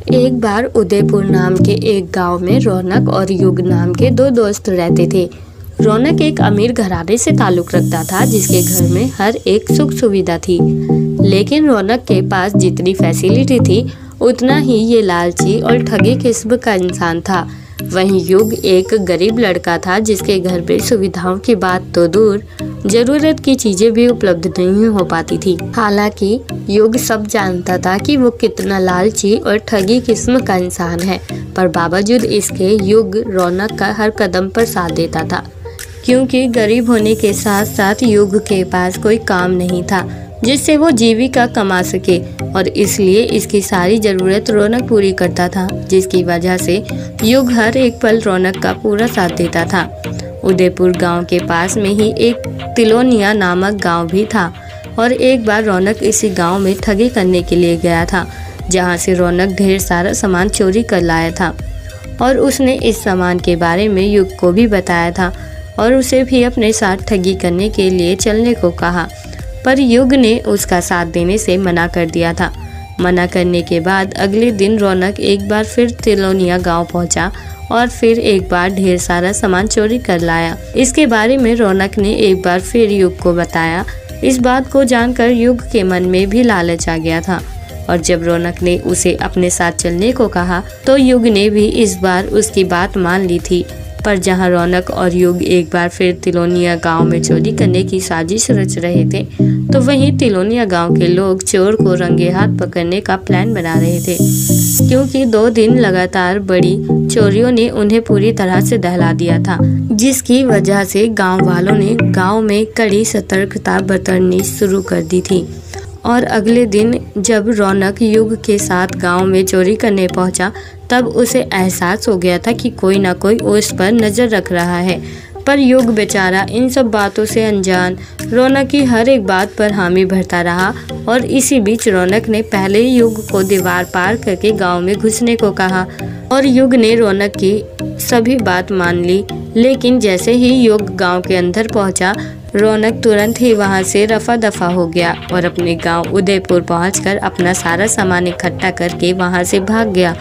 एक बार उदयपुर नाम के एक गांव में रौनक और युग नाम के दो दोस्त रहते थे। रौनक एक अमीर घराने से ताल्लुक रखता था जिसके घर में हर एक सुख सुविधा थी, लेकिन रौनक के पास जितनी फैसिलिटी थी उतना ही ये लालची और ठगी किस्म का इंसान था। वहीं युग एक गरीब लड़का था जिसके घर पे सुविधाओं की बात तो दूर, जरूरत की चीजें भी उपलब्ध नहीं हो पाती थी। हालांकि युग सब जानता था कि वो कितना लालची और ठगी किस्म का इंसान है, पर बावजूद इसके युग रौनक का हर कदम पर साथ देता था, क्योंकि गरीब होने के साथ साथ युग के पास कोई काम नहीं था जिससे वो जीविका कमा सके, और इसलिए इसकी सारी जरूरत रौनक पूरी करता था, जिसकी वजह से युग हर एक पल रौनक का पूरा साथ देता था। उदयपुर गांव के पास में ही एक तिलोनिया नामक गांव भी था, और एक बार रौनक इसी गांव में ठगी करने के लिए गया था, जहां से रौनक ढेर सारा सामान चोरी कर लाया था, और उसने इस सामान के बारे में युग को भी बताया था और उसे भी अपने साथ ठगी करने के लिए चलने को कहा, पर युग ने उसका साथ देने से मना कर दिया था। मना करने के बाद अगले दिन रौनक एक बार फिर तिलोनिया गांव पहुंचा और फिर एक बार ढेर सारा सामान चोरी कर लाया। इसके बारे में रौनक ने एक बार फिर युग को बताया। इस बात को जानकर युग के मन में भी लालच आ गया था, और जब रौनक ने उसे अपने साथ चलने को कहा तो युग ने भी इस बार उसकी बात मान ली थी। पर जहां रौनक और युग एक बार फिर तिलोनिया गांव में चोरी करने की साजिश रच रहे थे, तो वहीं तिलोनिया गांव के लोग चोर को रंगे हाथ पकड़ने का प्लान बना रहे थे, क्योंकि 2 दिन लगातार बड़ी चोरियों ने उन्हें पूरी तरह से दहला दिया था, जिसकी वजह से गांव वालों ने गांव में कड़ी सतर्कता बरतनी शुरू कर दी थी। और अगले दिन जब रौनक युग के साथ गांव में चोरी करने पहुंचा, तब उसे एहसास हो गया था कि कोई ना कोई उस पर नज़र रख रहा है, पर युग बेचारा इन सब बातों से अनजान रौनक की हर एक बात पर हामी भरता रहा। और इसी बीच रौनक ने पहले युग को दीवार पार करके गांव में घुसने को कहा, और युग ने रौनक की सभी बात मान ली। लेकिन जैसे ही युग गांव के अंदर पहुंचा, रौनक तुरंत ही वहां से रफा दफा हो गया और अपने गांव उदयपुर पहुंचकर अपना सारा सामान इकट्ठा करके वहां से भाग गया।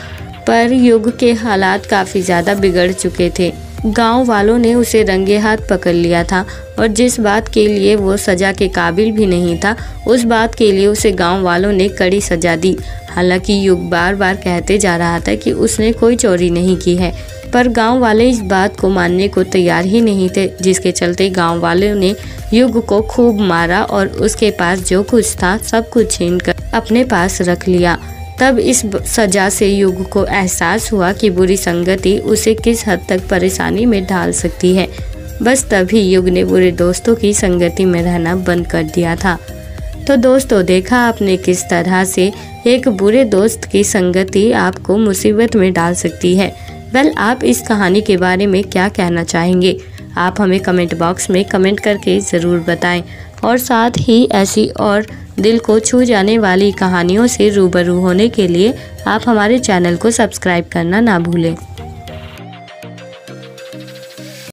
पर युग के हालात काफ़ी ज़्यादा बिगड़ चुके थे। गांव वालों ने उसे रंगे हाथ पकड़ लिया था, और जिस बात के लिए वो सज़ा के काबिल भी नहीं था, उस बात के लिए उसे गांव वालों ने कड़ी सज़ा दी। हालांकि युग बार बार कहते जा रहा था कि उसने कोई चोरी नहीं की है, पर गांव वाले इस बात को मानने को तैयार ही नहीं थे, जिसके चलते गांव वालों ने युग को खूब मारा और उसके पास जो कुछ था सब कुछ छीनकर अपने पास रख लिया। तब इस सजा से युग को एहसास हुआ कि बुरी संगति उसे किस हद तक परेशानी में डाल सकती है। बस तभी युग ने बुरे दोस्तों की संगति में रहना बंद कर दिया था। तो दोस्तों, देखा आपने किस तरह से एक बुरे दोस्त की संगति आपको मुसीबत में डाल सकती है। वेल, आप इस कहानी के बारे में क्या कहना चाहेंगे? आप हमें कमेंट बॉक्स में कमेंट करके ज़रूर बताएं, और साथ ही ऐसी और दिल को छू जाने वाली कहानियों से रूबरू होने के लिए आप हमारे चैनल को सब्सक्राइब करना ना भूलें।